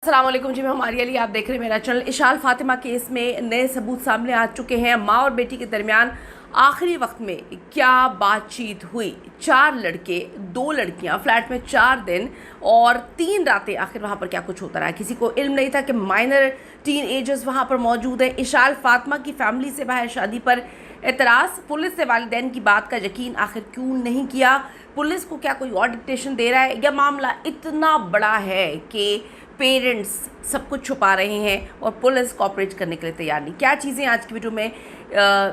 अस्सलाम वालेकुम जी, मैं हमारी अली, आप देख रहे हैं मेरा चैनल। इशाल फातिमा केस में नए सबूत सामने आ चुके हैं। माँ और बेटी के दरमियान आखिरी वक्त में क्या बातचीत हुई। 4 लड़के 2 लड़कियां, फ्लैट में 4 दिन और 3 रातें, आखिर वहाँ पर क्या कुछ होता रहा। किसी को इल्म नहीं था कि माइनर टीन एजर्स वहाँ पर मौजूद है। इशाल फातिमा की फैमिली से बाहर शादी पर एतराज़। पुलिस से वालिदैन की बात का यकीन आखिर क्यों नहीं किया। पुलिस को क्या कोई और डिक्टेशन दे रहा है। यह मामला इतना बड़ा है कि पेरेंट्स सब कुछ छुपा रहे हैं और पुलिस कोऑपरेट करने के लिए तैयार नहीं। क्या चीज़ें आज की वीडियो में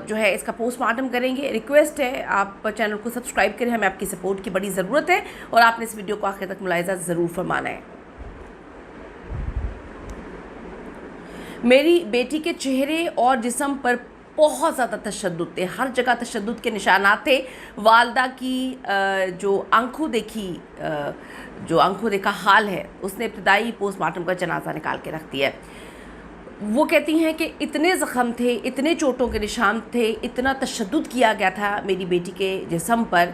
जो है इसका पोस्टमार्टम करेंगे। रिक्वेस्ट है आप चैनल को सब्सक्राइब करें, हमें आपकी सपोर्ट की बड़ी ज़रूरत है और आपने इस वीडियो को आखिर तक मुलाहिज़ा ज़रूर फरमाना है। मेरी बेटी के चेहरे और जिस्म पर बहुत ज़्यादा तशद्दुद थे, हर जगह तशद्दुद के निशानात थे। वालदा की जो आंखों देखा हाल है, उसने इब्तदाई पोस्टमार्टम का जनाजा निकाल के रख दिया है। वो कहती हैं कि इतने ज़ख़म थे, इतने चोटों के निशान थे, इतना तशद्दुद किया गया था मेरी बेटी के जिस्म पर।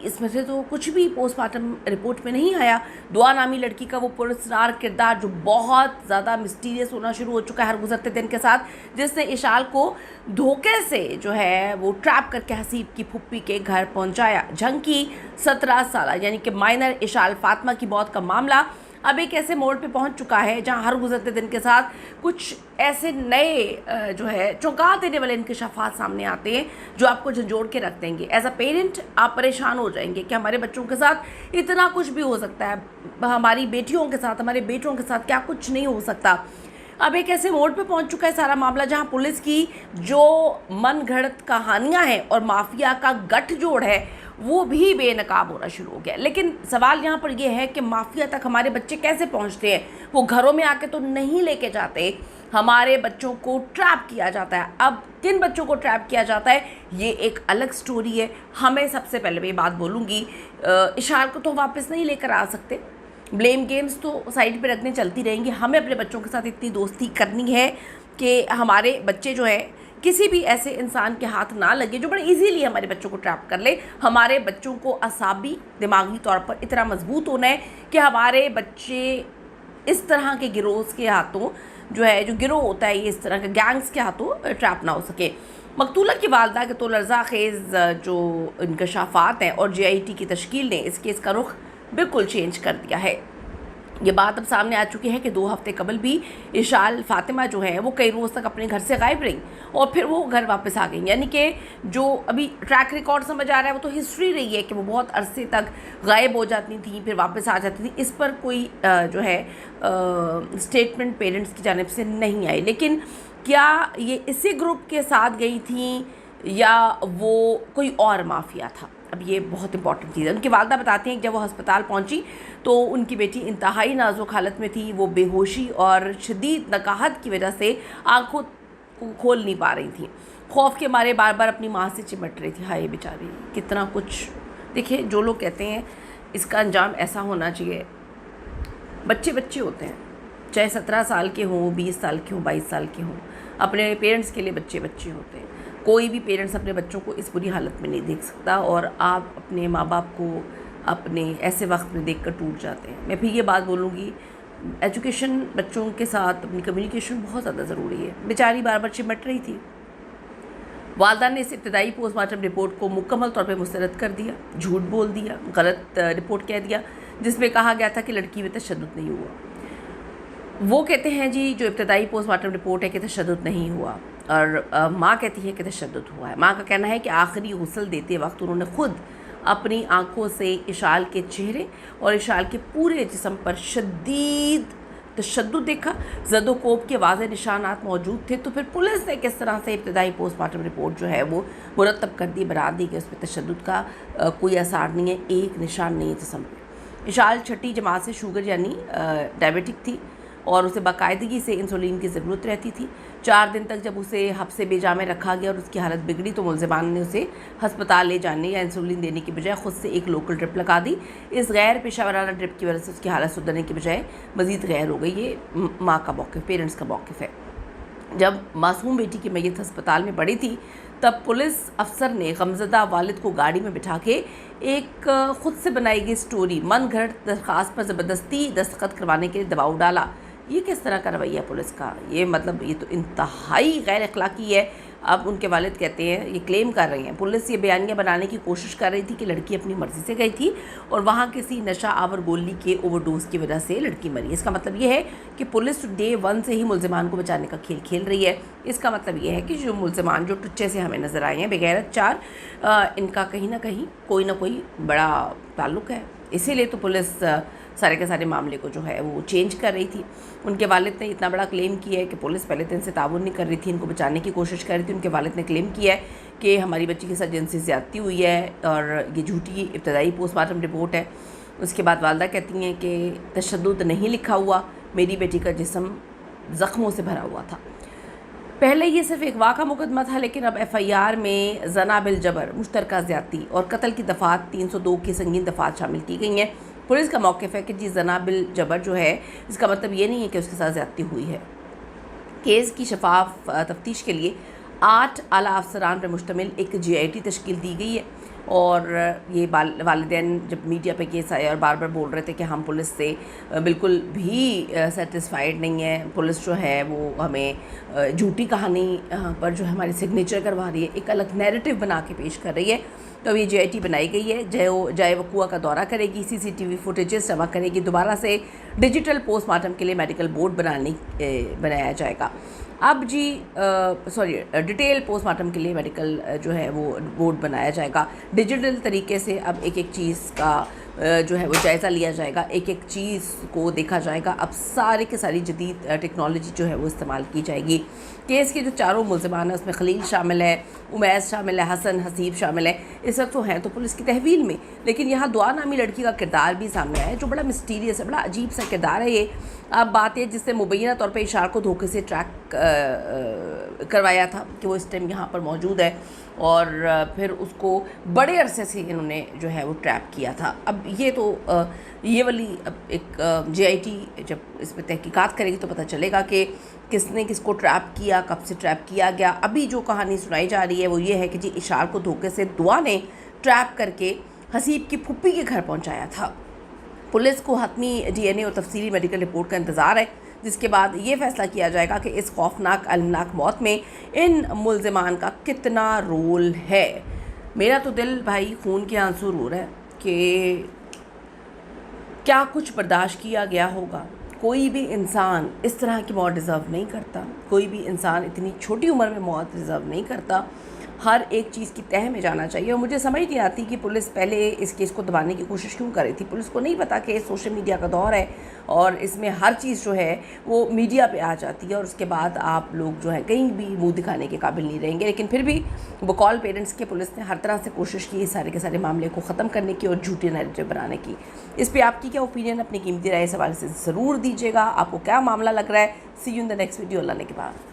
इसमें से तो कुछ भी पोस्टमार्टम रिपोर्ट में नहीं आया। दुआ नामी लड़की का वो पुरस्कार किरदार जो बहुत ज़्यादा मिस्टीरियस होना शुरू हो चुका है हर गुजरते दिन के साथ, जिसने इशाल को धोखे से जो है वो ट्रैप करके हसीब की फुप्पी के घर पहुँचाया। झंकी 17 साल यानी कि माइनर इशाल फातिमा की मौत का मामला अब एक ऐसे मोड़ पे पहुंच चुका है जहां हर गुजरते दिन के साथ कुछ ऐसे नए जो है चौंका देने वाले इंकशाफात सामने आते हैं जो आपको झंझोड़ के रख देंगे। एज अ पेरेंट आप परेशान हो जाएंगे कि हमारे बच्चों के साथ इतना कुछ भी हो सकता है, हमारी बेटियों के साथ, हमारे बेटों के साथ क्या कुछ नहीं हो सकता। अब एक ऐसे मोड़ पे पहुंच चुका है सारा मामला जहां पुलिस की जो मनगढ़ंत कहानियां हैं और माफिया का गठजोड़ है वो भी बेनकाब होना शुरू हो गया। लेकिन सवाल यहाँ पर यह है कि माफिया तक हमारे बच्चे कैसे पहुँचते हैं। वो घरों में आके तो नहीं लेके जाते, हमारे बच्चों को ट्रैप किया जाता है। अब किन बच्चों को ट्रैप किया जाता है ये एक अलग स्टोरी है। हमें सबसे पहले मैं ये बात बोलूँगी, इशाल को तो वापस नहीं लेकर आ सकते, ब्लेम गेम्स तो साइड पे रखने चलती रहेंगी। हमें अपने बच्चों के साथ इतनी दोस्ती करनी है कि हमारे बच्चे जो है किसी भी ऐसे इंसान के हाथ ना लगे जो बड़े इजीली हमारे बच्चों को ट्रैप कर ले। हमारे बच्चों को असाबी दिमागी तौर पर इतना मजबूत होना है कि हमारे बच्चे इस तरह के गिरोह के हाथों जो है, जो गिरोह होता है ये इस तरह के गैंग्स के हाथों ट्रैप ना हो सके। मकतूला की वालदा के तो लर्जा खेज़ जो इंकशाफात हैं और JIT की तश्कील ने इस केस का रुख बिल्कुल चेंज कर दिया है। ये बात अब सामने आ चुकी है कि 2 हफ्ते कबल भी इशाल फातिमा जो है वो कई रोज़ तक अपने घर से गायब रही और फिर वो घर वापस आ गई। यानी कि जो अभी ट्रैक रिकॉर्ड समझ आ रहा है वो तो हिस्ट्री रही है कि वो बहुत अरसे तक गायब हो जाती थी फिर वापस आ जाती थी। इस पर कोई जो है स्टेटमेंट पेरेंट्स की जानिब से नहीं आई। लेकिन क्या ये इसी ग्रुप के साथ गई थी या वो कोई और माफिया था, अब ये बहुत इंपॉर्टेंट चीज़ है। उनकी वालदा बताती हैं कि जब वो अस्पताल पहुंची तो उनकी बेटी इंतहाई नाजुक हालत में थी। वो बेहोशी और शदीद नकाहत की वजह से आंखों को खोल नहीं पा रही थी। खौफ के मारे बार बार अपनी माँ से चिमट रही थी। हाय बेचारी, कितना कुछ। देखिए, जो लोग कहते हैं इसका अंजाम ऐसा होना चाहिए, बच्चे बच्चे होते हैं, चाहे 17 साल के हों, 20 साल के हों, 22 साल के हों, अपने पेरेंट्स के लिए बच्चे बच्चे होते हैं। कोई भी पेरेंट्स अपने बच्चों को इस बुरी हालत में नहीं देख सकता और आप अपने माँ बाप को अपने ऐसे वक्त में देखकर टूट जाते हैं। मैं फिर ये बात बोलूँगी, एजुकेशन बच्चों के साथ अपनी कम्युनिकेशन बहुत ज़्यादा ज़रूरी है। बेचारी बार बार चिमट रही थी। वालदा ने इस इब्तदाई पोस्टमार्टम रिपोर्ट को मुकम्मल तौर पर मुस्तरद कर दिया, झूठ बोल दिया, गलत रिपोर्ट कह दिया जिसमें कहा गया था कि लड़की में तशद्दुद नहीं हुआ। वो कहते हैं जी जो इब्तदाई पोस्टमार्टम रिपोर्ट है कि तशद्दुद नहीं हुआ और माँ कहती है कि तशद्दुद हुआ है। माँ का कहना है कि आखिरी गुस्ल देते वक्त उन्होंने ख़ुद अपनी आंखों से इशाल के चेहरे और इशाल के पूरे जिस्म पर शदीद तशद्दुद देखा। ज़दोकोब के वाज़ेह निशानात मौजूद थे। तो फिर पुलिस ने किस तरह से इब्तदाई पोस्टमार्टम रिपोर्ट जो है वो मुरतब कर दी, बना दी कि उसमें तशद्दुद का कोई असर नहीं है, एक निशान नहीं है जिस्म पर। इशाल छठी जमात से शुगर यानी डायबिटिक थी और उसे बाकायदगी से इंसुलिन की ज़रूरत रहती थी। 4 दिन तक जब उसे हब्से बेजा में रखा गया और उसकी हालत बिगड़ी तो मुलज़िमान ने उसे हस्पताल ले जाने या इंसुलिन देने की बजाय ख़ुद से एक लोकल ड्रिप लगा दी। इस गैर पेशावराना ड्रिप की वजह से उसकी हालत सुधरने की बजाय मज़ीद गैर हो गई। ये माँ का मौक़िफ़, पेरेंट्स का मौक़िफ़ है। जब मासूम बेटी की मैयत हस्पताल में पड़ी थी तब पुलिस अफसर ने गमज़दा वालिद को गाड़ी में बिठा के एक ख़ुद से बनाई गई स्टोरी मन घड़त दरख्वास्त पर ज़बरदस्ती दस्तखत करवाने के लिए दबाव डाला। ये किस तरह का रवैया पुलिस का? ये मतलब ये तो इंतहाई गैर अखलाकी है। अब उनके वालिद कहते हैं, ये क्लेम कर रही हैं, पुलिस ये बयानियाँ बनाने की कोशिश कर रही थी कि लड़की अपनी मर्ज़ी से गई थी और वहाँ किसी नशा आवर गोली के ओवरडोज की वजह से लड़की मरी। इसका मतलब ये है कि पुलिस डे 1 से ही मुल्ज़िमान को बचाने का खेल खेल रही है। इसका मतलब ये है कि जो मुल्ज़िमान जो टुच्चे से हमें नज़र आए हैं बेगैरत 4, इनका कहीं ना कहीं कोई ना कोई बड़ा ताल्लुक़ है। इसीलिए तो पुलिस सारे के सारे मामले को जो है वो चेंज कर रही थी। उनके वालिद ने इतना बड़ा क्लेम किया है कि पुलिस पहले दिन से ताउन नहीं कर रही थी, इनको बचाने की कोशिश कर रही थी। उनके वालिद ने क्लेम किया है कि हमारी बच्ची के साथ जिनसी ज़्यादती हुई है और ये झूठी इब्तदाई पोस्टमार्टम रिपोर्ट है। उसके बाद वालदा कहती हैं कि तशद्दुद नहीं लिखा हुआ, मेरी बेटी का जिस्म ज़ख्मों से भरा हुआ था। पहले ये सिर्फ एक वाक़ा मुकदमा था, लेकिन अब FIR में ज़ना बिल जबर, मुश्तरका ज़्यादती और कत्ल की दफ़ात 302 की संगीन दफ़ात शामिल की गई हैं। पुलिस का मौक़िफ़ है कि जी ज़ना बिल जबर जो है, इसका मतलब ये नहीं है कि उसके साथ ज़्यादती हुई है। केस की शफाफ तफ्तीश के लिए 8 आला अफसरान पर मुश्तमिल एक GIT तश्कील दी गई है। और ये वालिदैन जब मीडिया पे केस आया और बार बार बोल रहे थे कि हम पुलिस से बिल्कुल भी सेटिस्फाइड नहीं है, पुलिस जो है वो हमें झूठी कहानी पर जो है हमारी सिग्नेचर करवा रही है, एक अलग नैरेटिव बना के पेश कर रही है। तो अब ये GIT बनाई गई है, जय वकुआ का दौरा करेगी, CCTV फुटेजेस जमा करेगी, दोबारा से डिजिटल पोस्टमार्टम के लिए मेडिकल बोर्ड बनाया जाएगा। अब जी डिटेल पोस्टमार्टम के लिए मेडिकल जो है वो बोर्ड बनाया जाएगा। डिजिटल तरीके से अब एक एक चीज़ का जो है वो जायज़ा लिया जाएगा, एक एक चीज़ को देखा जाएगा। अब सारी के सारी जदीद टेक्नोलॉजी जो है वो इस्तेमाल की जाएगी। केस के जो 4 मुल्ज़िमान हैं उसमें खलील शामिल है, उमैस शामिल है, हसन हसीब शामिल है। इस वक्त तो हैं तो पुलिस की तहवील में, लेकिन यहाँ दुआ नामी लड़की का किरदार भी सामने आया है जो बड़ा मिस्टीरियस है, बड़ा अजीब सा किरदार है ये। अब बात है जिससे मुबैना तौर पर इशार को धोखे से ट्रैक करवाया था कि वो इस टाइम यहाँ पर मौजूद है और फिर उसको बड़े अरसे से इन्होंने जो है वो ट्रैप किया था। अब ये तो ये वाली अब एक GIT जब इस पर तहकीकात करेगी तो पता चलेगा कि किसने किसको ट्रैप किया, कब से ट्रैप किया गया। अभी जो कहानी सुनाई जा रही है वो ये है कि जी इशार को धोखे से दुआ ने ट्रैप करके हसीब की फुप्पी के घर पहुँचाया था। पुलिस को हतमी DNA और तफसीली मेडिकल रिपोर्ट का इंतज़ार है, जिसके बाद ये फ़ैसला किया जाएगा कि इस खौफनाक अलमनाक मौत में इन मुल्ज़िमान का कितना रोल है। मेरा तो दिल भाई खून के आंसू रो रहा है कि क्या कुछ बर्दाश्त किया गया होगा। कोई भी इंसान इस तरह की मौत डिज़र्व नहीं करता, कोई भी इंसान इतनी छोटी उम्र में मौत डिज़र्व नहीं करता। हर एक चीज़ की तह में जाना चाहिए और मुझे समझ नहीं आती कि पुलिस पहले इस केस को दबाने की कोशिश क्यों कर रही थी। पुलिस को नहीं पता कि सोशल मीडिया का दौर है और इसमें हर चीज़ जो है वो मीडिया पे आ जाती है और उसके बाद आप लोग जो है कहीं भी मुंह दिखाने के काबिल नहीं रहेंगे। लेकिन फिर भी बकौल पेरेंट्स के पुलिस ने हर तरह से कोशिश की सारे के सारे मामले को ख़त्म करने की और झूठे नैरेटिव बनाने की। इस पर आपकी क्या ओपिनियन, अपनी कीमती राय इस हवाले से ज़रूर दीजिएगा। आपको क्या मामला लग रहा है। See you in the next video. अल्लाह ने के बाद।